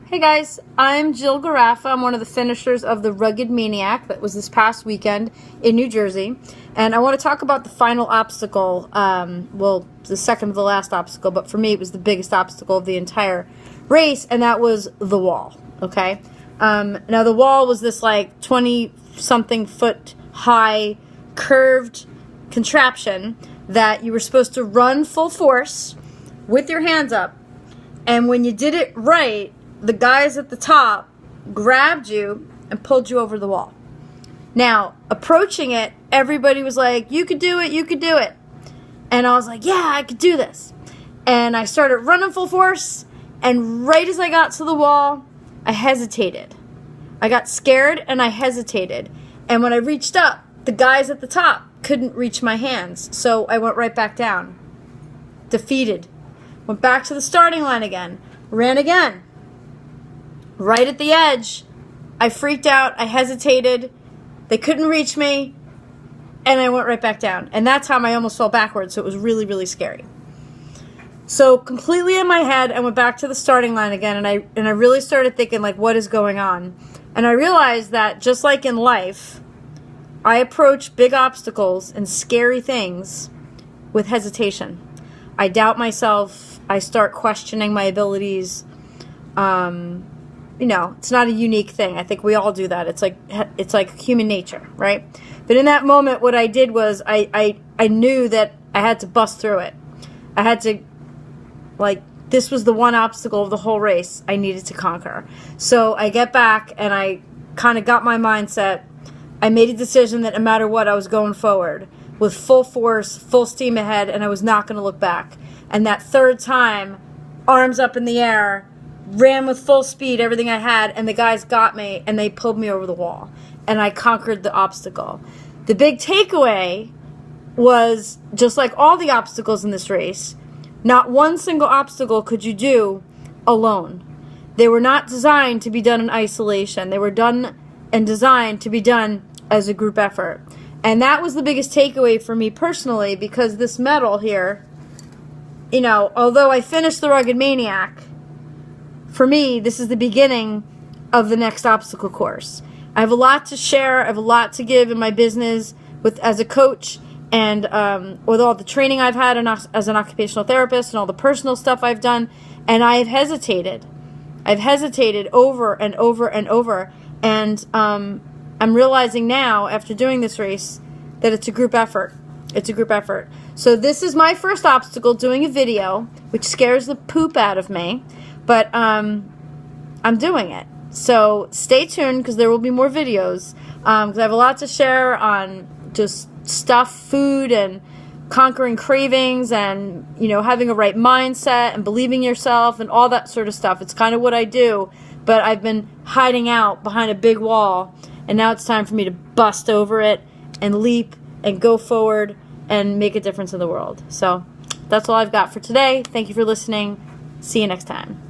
Hey guys, I'm Jill Garaffa. I'm one of the finishers of the Rugged Maniac that was this past weekend in New Jersey. And I want to talk about the final obstacle, well, the second to the last obstacle, but for me it was the biggest obstacle of the entire race, and that was the wall, okay? Now the wall was this like 20-something foot high curved contraption that you were supposed to run full force with your hands up, and when you did it right, the guys at the top grabbed you and pulled you over the wall. Now, approaching it, everybody was like, you could do it, you could do it. And I was like, yeah, I could do this. And I started running full force, and right as I got to the wall, I hesitated. I got scared and I hesitated. And when I reached up, the guys at the top couldn't reach my hands, so I went right back down. Defeated. Went back to the starting line again. Ran again. Right at the edge, I freaked out, I hesitated, they couldn't reach me, and I went right back down. And that time I almost fell backwards, so it was really, really scary. So completely in my head, I went back to the starting line again, and I really started thinking, like, what is going on? And I realized that just like in life, I approach big obstacles and scary things with hesitation. I doubt myself, I start questioning my abilities. You know, it's not a unique thing. I think we all do that. It's like human nature, right? But in that moment, what I did was I knew that I had to bust through it. I had to, like, this was the one obstacle of the whole race I needed to conquer. So I get back and I kind of got my mindset. I made a decision that no matter what, I was going forward with full force, full steam ahead, and I was not going to look back. And that third time, arms up in the air, ran with full speed, everything I had, and the guys got me, and they pulled me over the wall, and I conquered the obstacle. The big takeaway was, just like all the obstacles in this race, not one single obstacle could you do alone. They were not designed to be done in isolation. They were done and designed to be done as a group effort. And that was the biggest takeaway for me personally, because this medal here, you know, although I finished the Rugged Maniac, for me, this is the beginning of the next obstacle course. I have a lot to share. I have a lot to give in my business as a coach, and with all the training I've had as an occupational therapist and all the personal stuff I've done. And I have hesitated. I've hesitated over and over and over. And I'm realizing now, after doing this race, that it's a group effort. It's a group effort. So this is my first obstacle, doing a video, which scares the poop out of me. But I'm doing it. So stay tuned, because there will be more videos. Because I have a lot to share on just stuff, food, and conquering cravings, and, you know, having a right mindset and believing yourself and all that sort of stuff. It's kind of what I do. But I've been hiding out behind a big wall, and now it's time for me to bust over it and leap and go forward and make a difference in the world. So that's all I've got for today. Thank you for listening. See you next time.